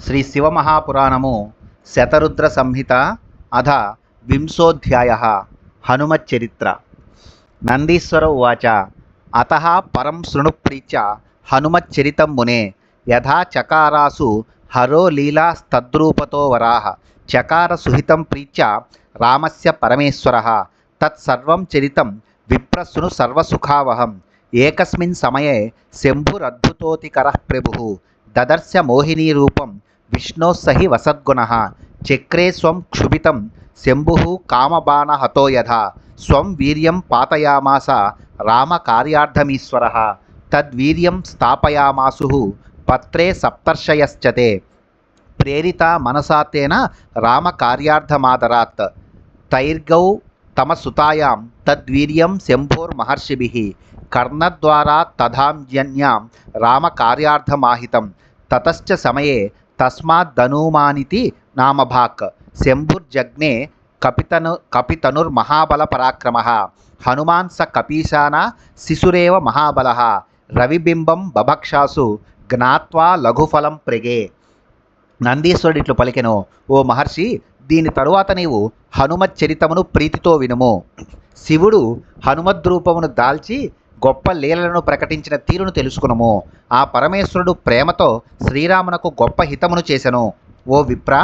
శ్రీ శివమహాపురాణము శతరుద్ర సంహిత అధ వింశోధ్యాయ హనుమచ్చరిత్ర. నందీశ్వర ఉవాచ అతః పరం శృణుప్రీత్య హనుమచ్చరితం మునే యథా చకారాసు హరో లీలాస్తద్రూపతో వరాహ చకార సుహితం ప్రీత్య రామస్య పరమేశ్వరః తత్సర్వం చరితం విప్రసృణు సర్వసుఖావహం ఏకస్మిన్ సమయే శంభురద్భుతోతికరః ప్రభుః దదర్శ మోహినీ రూపం విష్ణోస్సహి వసద్గుణః చక్రే స్వం క్షుభితం శంభుః కామబాణహతో యథా స్వం వీర్యం పాతయామాస రామకార్యార్థమీశ్వరః తద్వీర్యం స్థాపయామాసుః పత్రే సప్తర్షయశ్చతే ప్రేరిత మనసా తేన రామకార్యార్థమాదరాత్ తైర్గౌ తమ సుతాయాం తద్వీర్యం శంభోర్మహర్షిభిః కర్ణద్వారా తథాంజన్యాం రామకార్యార్థమాహితం తతశ్చ సమయే తస్మాద్దనూమానితి నామభాక్ శంభుర్జగ్నే కపితనుర్మహాబలపరాక్రమః హనుమాన్ స కపీశాన శిశురేవ మహాబలః రవిబింబం బభక్షాసు జ్ఞాత్వా లఘుఫలం ప్రెగే. నందీశ్వరుడు ఇట్లు పలికెను, ఓ మహర్షి, దీని తరువాత నీవు హనుమచ్చరితమును ప్రీతితో వినుము. శివుడు హనుమద్రూపమును దాల్చి గొప్ప లీలలను ప్రకటించిన తీరును తెలుసుకునుము. ఆ పరమేశ్వరుడు ప్రేమతో శ్రీరామునకు గొప్ప హితమును చేసెను. ఓ విప్ర,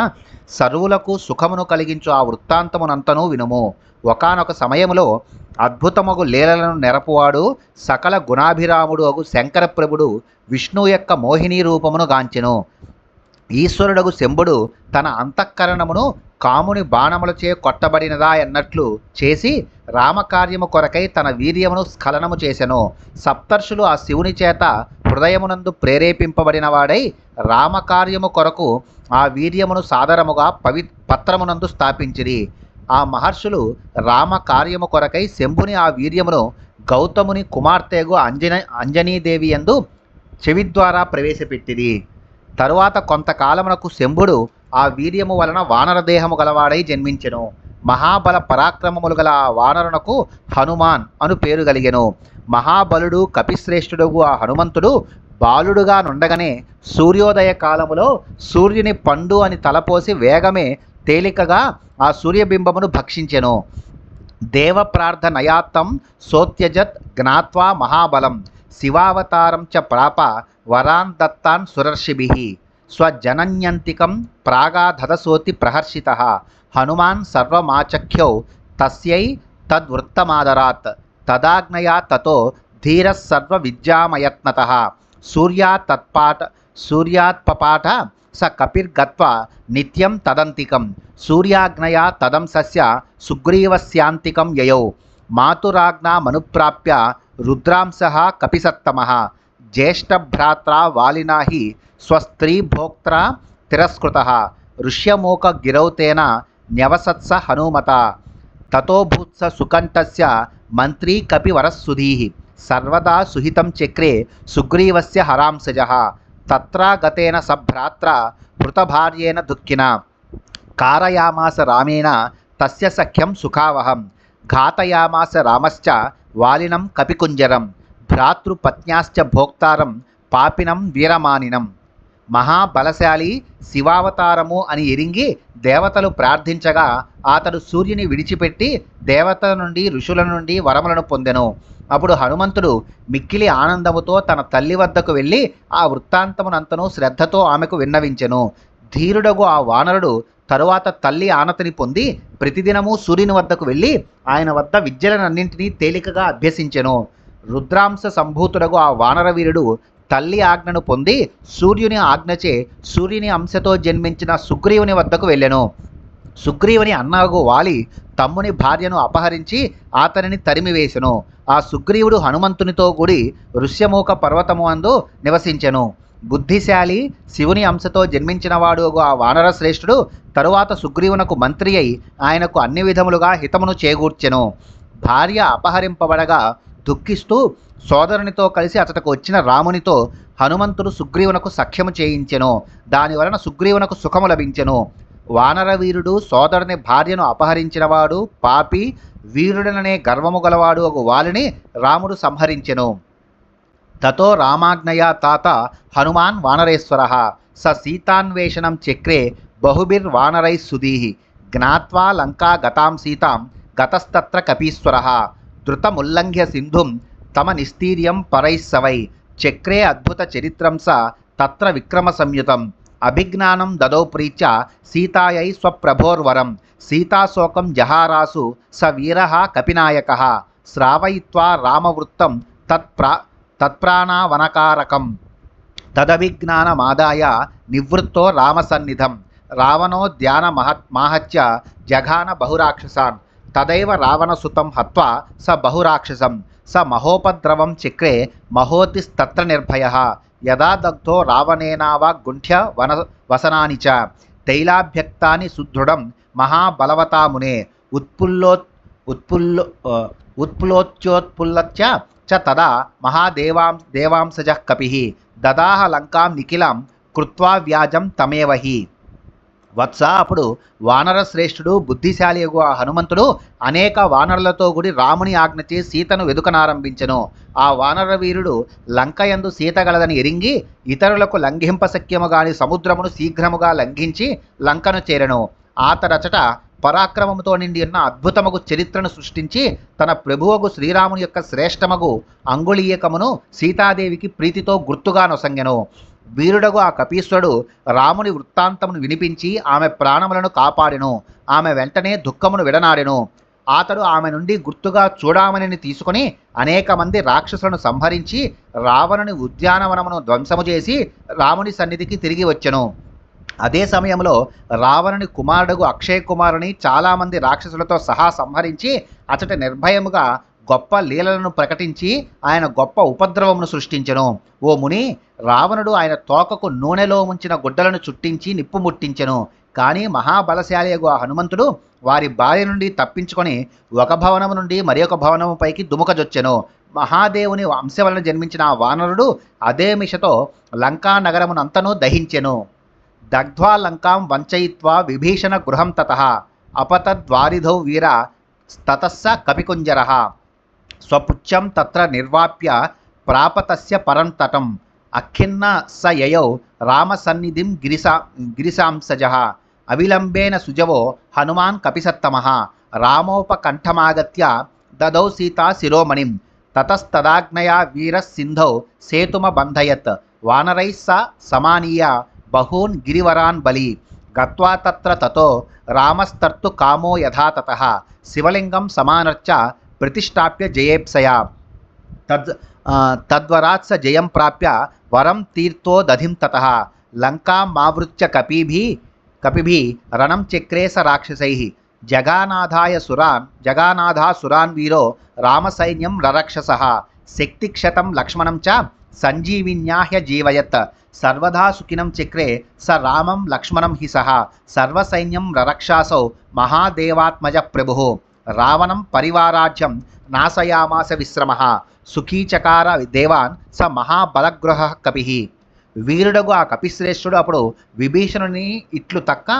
సర్వులకు సుఖమును కలిగించు ఆ వృత్తాంతమునంతనూ వినుము. ఒకానొక సమయములో అద్భుతమగు లీలలను నెరపువాడు సకల గుణాభిరాముడు అగు శంకరప్రభుడు విష్ణువు యొక్క మోహినీ రూపమును గాంచెను. ఈశ్వరుడగు శంభుడు తన అంతఃకరణమును కాముని బాణములచే కొట్టబడినదా ఎన్నట్లు చేసి రామకార్యము కొరకై తన వీర్యమును స్ఖలనము చేసెను. సప్తర్షులు ఆ శివుని చేత హృదయమునందు ప్రేరేపింపబడిన వాడై రామకార్యము కొరకు ఆ వీర్యమును సాదరముగా పత్రమునందు స్థాపించిరి. ఆ మహర్షులు రామకార్యము కొరకై శంభుని ఆ వీర్యమును గౌతముని కుమార్తెగు అంజనీదేవి యందు చెవి ద్వారా ప్రవేశపెట్టిరి. తరువాత కొంతకాలమునకు శంభుడు ఆ వీర్యము వలన వానరదేహము గలవాడై జన్మించెను. మహాబల పరాక్రమములు గల ఆ వానరునకు హనుమాన్ అను పేరు కలిగెను. మహాబలుడు కపిశ్రేష్ఠుడుగు ఆ హనుమంతుడు బాలుడుగా నుండగానే సూర్యోదయ కాలములో సూర్యుని పండు అని తలపోసి వేగమే తేలికగా ఆ సూర్యబింబమును భక్షించెను. దేవ ప్రార్థనయాత్తం సోత్యజత్ జ్ఞాత్వా మహాబలం శివావతారం చ ప్రాప వరాన్ దత్తాన్ సురర్షిభిః స్వజనన్యంతికం ప్రాగాధదసోతి ప్రహర్షితః హనుమాన్ సర్వమాచఖ్యౌ తస్యై తద్వృత్తమాదరాత్ తదాజ్ఞయా తతో ధీరః సర్వ విద్యామయత్నతః సూర్యాత్పపాఠ స కపిర్గత్వా నిత్యం తదంతికం సూర్యాజ్ఞయా తదంసస్య సుగ్రీవస్యాంతికం యయౌ మాతురాజ్ఞామనుప్రాప్య రుద్రాంశః కపిసత్తమః జ్యేష్ఠభ్రాత్రా వాలినా హి స్వస్త్రీ భోక్త్రా తిరస్కృతః ఋష్యమూక గిరౌ తేన న్యవసత్స హనుమత తతోభూత్స సుకంఠస్య మంత్రీ కపివరస్సుధీః సర్వదా సుహితం చక్రే సుగ్రీవస్య హరాంసజః తత్రాగతేన సభ్రాత్రా హృతభార్యేణ దుఃఖినా కారయామాస రామేణ తస్య సఖ్యం సుఖావహం ఘాతయామాస రామశ్చ వాలినం కపికుంజరం భ్రాతృపత్న్యాశ్చ భోక్తారం పాపినం వీరమానినం. మహాబలశాలి శివావతారము అని ఎరింగి దేవతలు ప్రార్థించగా అతడు సూర్యుని విడిచిపెట్టి దేవతల నుండి ఋషుల నుండి వరములను పొందెను. అప్పుడు హనుమంతుడు మిక్కిలి ఆనందముతో తన తల్లి వద్దకు వెళ్ళి ఆ వృత్తాంతమునంతను శ్రద్ధతో ఆమెకు విన్నవించెను. ధీరుడగు ఆ వానరుడు తరువాత తల్లి ఆనతిని పొంది ప్రతిదినము సూర్యుని వద్దకు వెళ్ళి ఆయన వద్ద విద్యలనన్నింటినీ తేలికగా అభ్యసించెను. రుద్రాంశ సంభూతుడగు ఆ వానరవీరుడు తల్లి ఆజ్ఞను పొంది సూర్యుని ఆజ్ఞచే సూర్యుని అంశతో జన్మించిన సుగ్రీవుని వద్దకు వెళ్ళెను. సుగ్రీవుని అన్నగు వాలి తమ్ముని భార్యను అపహరించి అతనిని తరిమివేసెను. ఆ సుగ్రీవుడు హనుమంతునితో కూడి ఋష్యమూక పర్వతము అందు నివసించెను. బుద్ధిశాలి శివుని అంశతో జన్మించినవాడు ఆ వానర శ్రేష్ఠుడు తరువాత సుగ్రీవునకు మంత్రి అయి ఆయనకు అన్ని విధములుగా హితమును చేకూర్చెను. భార్య అపహరింపబడగా దుఃఖిస్తూ సోదరునితో కలిసి అతటకు వచ్చిన రామునితో హనుమంతుడు సుగ్రీవునకు సఖ్యము చేయించెను. దానివలన సుగ్రీవునకు సుఖము లభించెను. వానరవీరుడు సోదరుని భార్యను అపహరించినవాడు పాపి వీరుడననే గర్వము గలవాడు అగు వాలిని రాముడు సంహరించెను. తతో రామాజ్ఞయా తాత హనుమాన్ వానరేశ్వరః స సీతాన్వేషణం చక్రే బహుభిర్వానరైः సుధీః జ్ఞాత్వా లంకా గతాం సీతాం గతస్తత్ర కపీశ్వరः ధృతముల్లంఘ్య సింధుం తమ నిస్తీర్యం పరైः సవై చక్రే అద్భుత చరిత్రం స తత్ర విక్రమ సంయుతం అభిజ్ఞానం దదౌ ప్రీత్య సీతాయై స్వప్రభోర్వరం సీతాశోకం జహారాసు స వీరః కపినాయకः శ్రావయిత్వా రామవృత్తం తత్ప్రాణావనకారకం తదభిజ్ఞానమాదాయ నివృత్తో రామసన్నిధం రావణో ధ్యాన మాహత్య జఘాన బహురాక్షసాన్ తదైవ రావణసుతం హత్వా స బహురాక్షసం స మహోపద్రవం చక్రే మహోతిస్తత్ర నిర్భయః యదా దగ్ధో రావణేనావాగ్గుంఠ్య వసనాని చ తైలాభ్యక్తాని సుదృఢం మహాబలవతా మునే ఉత్పుల్లోచ్యోత్పుల్లత్య చ తదా దేవాంసజః కపిః దదాహ లంకాం నిఖిలం కృత్వా వ్యాజం తమేవ హి. వత్స, అప్పుడు వానర శ్రేష్ఠుడు బుద్ధిశాలియగు ఆ హనుమంతుడు అనేక వానరులతో కూడి రాముని ఆజ్ఞచే సీతను వెదుకనారంభించెను. ఆ వానర వీరుడు లంకయందు సీత గలదని ఎరింగి ఇతరులకు లంఘింపశక్యము గాని సముద్రమును శీఘ్రముగా లంఘించి లంకను చేరెను. ఆతడచట పరాక్రమముతో నిండి ఉన్న అద్భుతమగు చరిత్రను సృష్టించి తన ప్రభువగు శ్రీరాముని యొక్క శ్రేష్టమగు అంగుళీయకమును సీతాదేవికి ప్రీతితో గుర్తుగా నొసంగెను. వీరుడగు ఆ కపీశ్వరుడు రాముని వృత్తాంతమును వినిపించి ఆమె ప్రాణములను కాపాడెను. ఆమె వెంటనే దుఃఖమును విడనాడెను. అతడు ఆమె నుండి గుర్తుగా చూడామణిని తీసుకుని అనేక మంది రాక్షసులను సంహరించి రావణుని ఉద్యానవనమును ధ్వంసము చేసి రాముని సన్నిధికి తిరిగి వచ్చెను. అదే సమయంలో రావణుని కుమారుడు అక్షయ కుమారుని చాలామంది రాక్షసులతో సహా సంహరించి అచట నిర్భయముగా గొప్ప లీలలను ప్రకటించి ఆయన గొప్ప ఉపద్రవమును సృష్టించెను. ఓ ముని, రావణుడు ఆయన తోకకు నూనెలో ముంచిన గుడ్డలను చుట్టించి నిప్పు ముట్టించెను. కానీ మహాబలశాలియగు ఆ హనుమంతుడు వారి బారి నుండి తప్పించుకొని ఒక భవనము నుండి మరి ఒక భవనము పైకి దుముకజొచ్చెను. మహాదేవుని వంశ వలన జన్మించిన ఆ వానరుడు అదే మిషతో లంకా నగరమునంతనూ దహించెను. దగ్ధ్వా లంకాం వంచయిత్వా విభీషణ గృహం తతః అపతద్వారిధౌ వీర తతస్స కపికుంజరః స్వపుచ్చం తత్ర నిర్వాప్య ప్రాపతస్య పరం తటం అఖిన్న స యయౌ రామసన్నిధిం గిరిశాంసజః అవిలంబేన సుజవో హనుమాన్ కపిసత్తమః రామోపకంఠమాగత్య దదౌ సీతా శిరోమణిం తతస్తదాజ్ఞయా వీరः సింధౌ సేతుమబంధయత్ వానరైः స సమానీయ బహూన్ గిరివరాన్ బలి గత్వా తత్ర తతో రామస్తర్తు కామో యథా తతః శివలింగం సమానర్చ ప్రతిష్టాప్య జయేప్సయా తద్వరాత్ స జయం ప్రాప్య వరం తీర్థో దధిం తతః లంకామావృత్య కపిభిः రణం చక్రే స రాక్షసైః జగానాథా సురాన్ వీరో రామసైన్యం రరక్షసః శక్తిక్షతం లక్ష్మణం చ సంజీవిన్యాహ్య జీవయత్ సర్వదా సుఖినం చక్రే స రామం లక్ష్మణం హి సహ సర్వసైన్యం రరక్షాసౌ మహాదేవాత్మజ ప్రభుః రావణం పరివారాజ్యం నాశయామాస విశ్రమః సుఖీచకార దేవాన్ స మహాబలగృహ కపిః. వీరుడగు ఆ కపిశ్రేష్ఠుడు అప్పుడు విభీషణుని ఇట్లు తక్క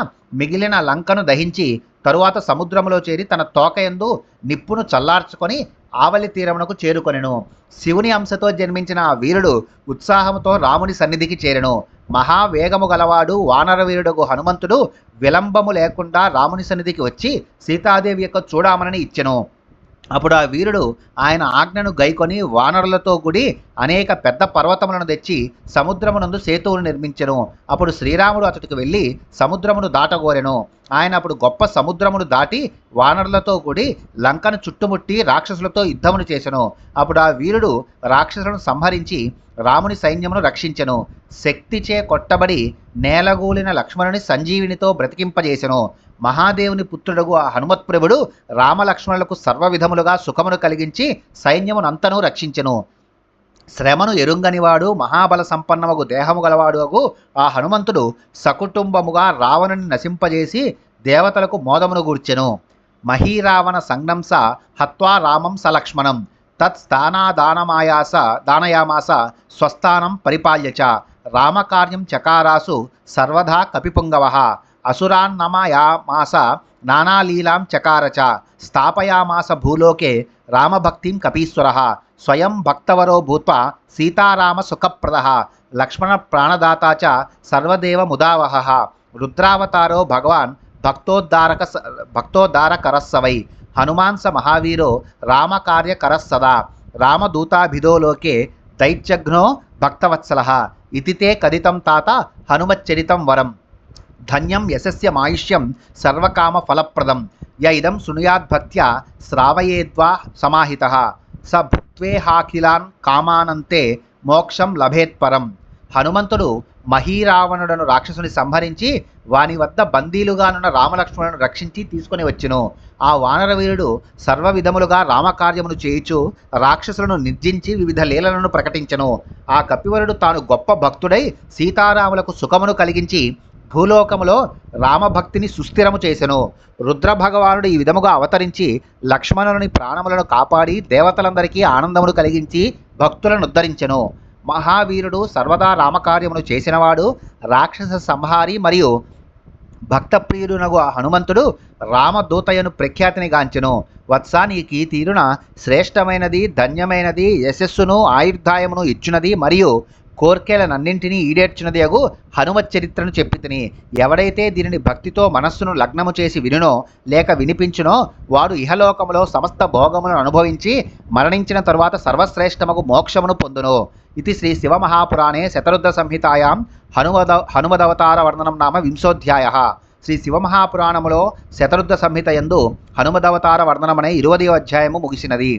మిగిలిన లంకను దహించి తరువాత సముద్రములో చేరి తన తోకయందు నిప్పును చల్లార్చుకొని ఆవలి తీరమునకు చేరుకొనెను. శివుని అంశతో జన్మించిన ఆ వీరుడు ఉత్సాహముతో రాముని సన్నిధికి చేరెను. మహావేగము గలవాడు వానర వీరుడగు హనుమంతుడు విలంబము లేకుండా రాముని సన్నిధికి వచ్చి సీతాదేవి యొక్క చూడామణిని ఇచ్చెను. అప్పుడు ఆ వీరుడు ఆయన ఆజ్ఞను గైకొని వానరులతో కూడి అనేక పెద్ద పర్వతములను తెచ్చి సముద్రమునందు సేతువును నిర్మించెను. అప్పుడు శ్రీరాముడు అతడికి వెళ్ళి సముద్రమును దాటగోరెను. ఆయన అప్పుడు గొప్ప సముద్రమును దాటి వానరులతో కూడి లంకను చుట్టుముట్టి రాక్షసులతో యుద్ధమును చేసెను. అప్పుడు ఆ వీరుడు రాక్షసులను సంహరించి రాముని సైన్యమును రక్షించెను. శక్తిచే కొట్టబడి నేలగూలిన లక్ష్మణుని సంజీవినితో బ్రతికింపజేసెను. మహాదేవుని పుత్రుడగు ఆ హనుమత్ప్రభుడు రామలక్ష్మణులకు సర్వవిధములుగా సుఖమును కలిగించి సైన్యమునంతనూ రక్షించెను. శ్రమను ఎరుంగనివాడు మహాబల సంపన్నమగు దేహము గలవాడు అగు ఆ హనుమంతుడు సకుటుంబముగా రావణుని నశింపజేసి దేవతలకు మోదమును గూర్చెను. మహీరావణ సంజ్ఞంస హత్వా రామం సలక్ష్మణం దానయామాస స్వస్థానం పరిపాల్య చ రామకార్యం చకారాసు సర్వదా కపిపుంగవః అసురాన్నమయామాస నానాలీలాం చకార చ స్థాపయామాస భూలోకే రామభక్తిం కపీశ్వరః స్వయం భక్తవరో భూత్వా సీతారామ సుఖప్రదః లక్ష్మణ ప్రాణదాతా చ సర్వదేవ ముదావహ రుద్రావతారో భగవాన్ భక్తోద్ధారకరస్సవై హనుమాన్ స మహావీరో రామకార్యకరస్సదా రామదూతాభిదో లోకే దైత్యఘ్నో భక్తవత్సలః ఇతి తే కదితం తాత హనుమచ్చరితం వరం ధన్యం యశస్య మాయుష్యం సర్వకామ ఫలప్రదం య ఇదం శృణుయాద్భక్త్యా శ్రావయేద్వా సమాహితః స భుక్త్వేహాఖిలాన్ కామానంతే మోక్షం లభేత్పరం. హనుమంతుడు మహీరావణుడను రాక్షసుని సంహరించి వాని వద్ద బందీలుగానున్న రామలక్ష్మణులను రక్షించి తీసుకొని వచ్చెను. ఆ వానరవీరుడు సర్వవిధములుగా రామకార్యమును చేయుచు రాక్షసులను నిర్జించి వివిధ లీలలను ప్రకటించెను. ఆ కపివరుడు తాను గొప్ప భక్తుడై సీతారాములకు సుఖమును కలిగించి భూలోకములో రామభక్తిని సుస్థిరము చేసెను. రుద్రభగవానుడు ఈ విధముగా అవతరించి లక్ష్మణుని ప్రాణములను కాపాడి దేవతలందరికీ ఆనందమును కలిగించి భక్తులను ఉద్ధరించెను. మహావీరుడు సర్వదా రామకార్యమును చేసినవాడు, రాక్షస సంహారి మరియు భక్తప్రియుడునగు హనుమంతుడు రామదూతయను ప్రఖ్యాతిని గాంచెను. వత్స నీకు ఈ తీరున శ్రేష్టమైనది, ధన్యమైనది, యశస్సును ఆయుర్దాయమును ఇచ్చునది మరియు కోర్కెలనన్నింటినీ ఈడేర్చున్నది అగు హనుమత్ చరిత్రను చెప్పితిని. ఎవడైతే దీనిని భక్తితో మనస్సును లగ్నము చేసి వినునో లేక వినిపించునో వాడు ఇహలోకములో సమస్త భోగములను అనుభవించి మరణించిన తరువాత సర్వశ్రేష్టమగు మోక్షమును పొందును. ఇది శ్రీ శివమహాపురాణే శతరుద్ర సంహితాయాం హనుమదవతార వర్ణనం నామ వింశోధ్యాయ. శ్రీ శివమహాపురాణములో శతరుద్ర సంహిత యందు హనుమదవతార వర్ణనమనే 20వ అధ్యాయము ముగిసినది.